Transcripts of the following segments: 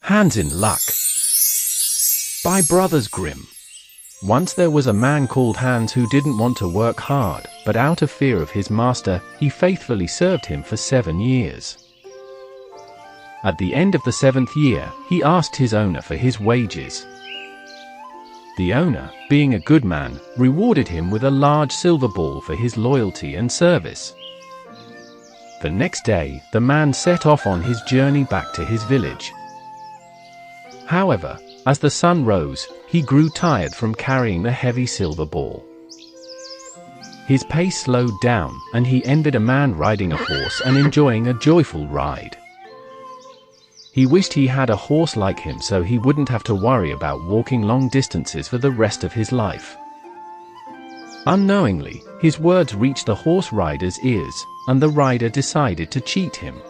Hans in Luck. By Brothers Grimm. Once there was a man called Hans who didn't want to work hard, but out of fear of his master, he faithfully served him for 7 years. At the end of the 7th year, he asked his owner for his wages. The owner, being a good man, rewarded him with a large silver ball for his loyalty and service. The next day, the man set off on his journey back to his village. However, as the sun rose, he grew tired from carrying the heavy silver ball. His pace slowed down, and he envied a man riding a horse and enjoying a joyful ride. He wished he had a horse like him so he wouldn't have to worry about walking long distances for the rest of his life. Unknowingly, his words reached the horse rider's ears, and the rider decided to cheat him.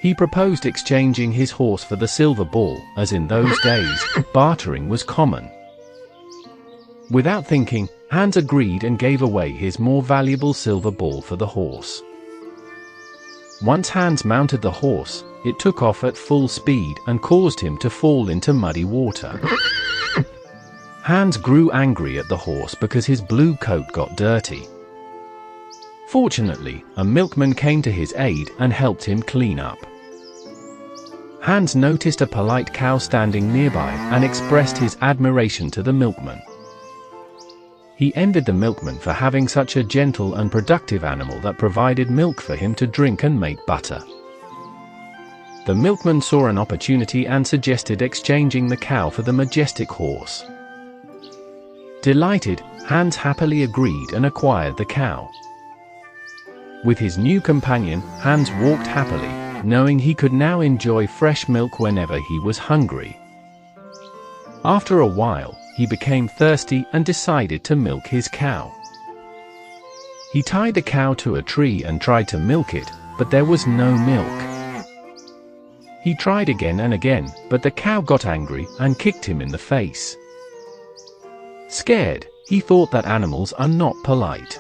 He proposed exchanging his horse for the silver ball, as in those days, bartering was common. Without thinking, Hans agreed and gave away his more valuable silver ball for the horse. Once Hans mounted the horse, it took off at full speed and caused him to fall into muddy water. Hans grew angry at the horse because his blue coat got dirty. Fortunately, a milkman came to his aid and helped him clean up. Hans noticed a polite cow standing nearby and expressed his admiration to the milkman. He envied the milkman for having such a gentle and productive animal that provided milk for him to drink and make butter. The milkman saw an opportunity and suggested exchanging the cow for the majestic horse. Delighted, Hans happily agreed and acquired the cow. With his new companion, Hans walked happily, knowing he could now enjoy fresh milk whenever he was hungry. After a while, he became thirsty and decided to milk his cow. He tied the cow to a tree and tried to milk it, but there was no milk. He tried again and again, but the cow got angry and kicked him in the face. Scared, he thought that animals are not polite.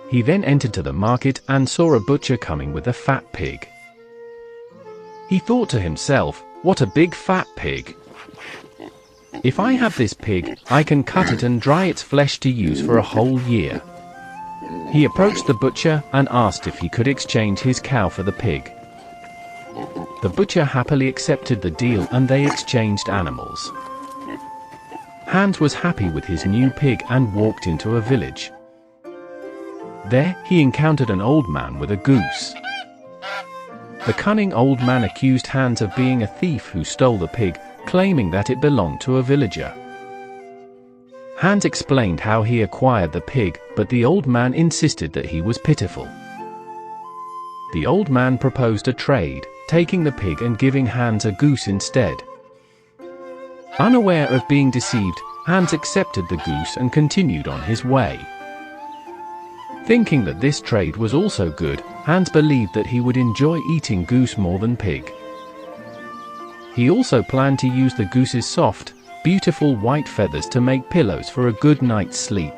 He then entered to the market and saw a butcher coming with a fat pig. He thought to himself, "What a big fat pig! If I have this pig, I can cut it and dry its flesh to use for a whole year." He approached the butcher and asked if he could exchange his cow for the pig. The butcher happily accepted the deal and they exchanged animals. Hans was happy with his new pig and walked into a village. There, he encountered an old man with a goose. The cunning old man accused Hans of being a thief who stole the pig, claiming that it belonged to a villager. Hans explained how he acquired the pig, but the old man insisted that he was pitiful. The old man proposed a trade, taking the pig and giving Hans a goose instead. Unaware of being deceived, Hans accepted the goose and continued on his way. Thinking that this trade was also good, Hans believed that he would enjoy eating goose more than pig. He also planned to use the goose's soft, beautiful white feathers to make pillows for a good night's sleep.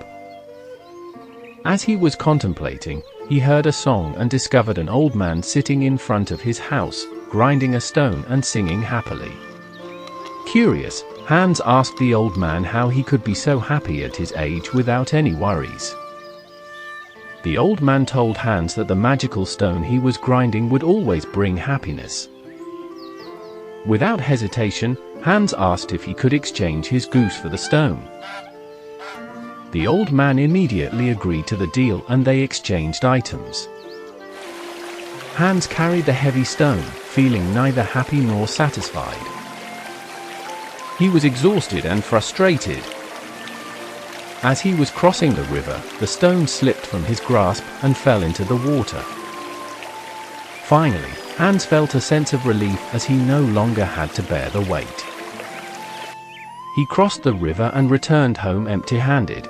As he was contemplating, he heard a song and discovered an old man sitting in front of his house, grinding a stone and singing happily. Curious, Hans asked the old man how he could be so happy at his age without any worries. The old man told Hans that the magical stone he was grinding would always bring happiness. Without hesitation, Hans asked if he could exchange his goose for the stone. The old man immediately agreed to the deal and they exchanged items. Hans carried the heavy stone, feeling neither happy nor satisfied. He was exhausted and frustrated. As he was crossing the river, the stone slipped from his grasp and fell into the water. Finally, Hans felt a sense of relief as he no longer had to bear the weight. He crossed the river and returned home empty-handed.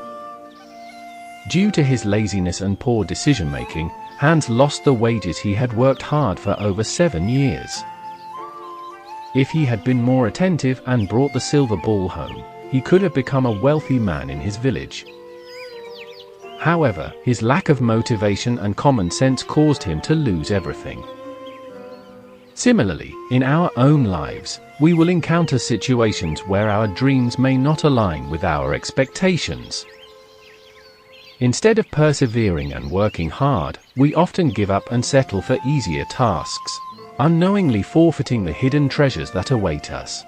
Due to his laziness and poor decision-making, Hans lost the wages he had worked hard for over 7 years. If he had been more attentive and brought the silver ball home, he could have become a wealthy man in his village. However, his lack of motivation and common sense caused him to lose everything. Similarly, in our own lives, we will encounter situations where our dreams may not align with our expectations. Instead of persevering and working hard, we often give up and settle for easier tasks, unknowingly forfeiting the hidden treasures that await us.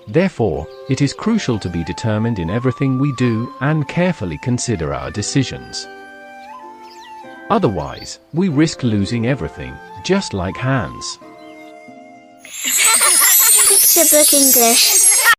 Therefore, it is crucial to be determined in everything we do and carefully consider our decisions. Otherwise, we risk losing everything, just like Hans. Picture Book English.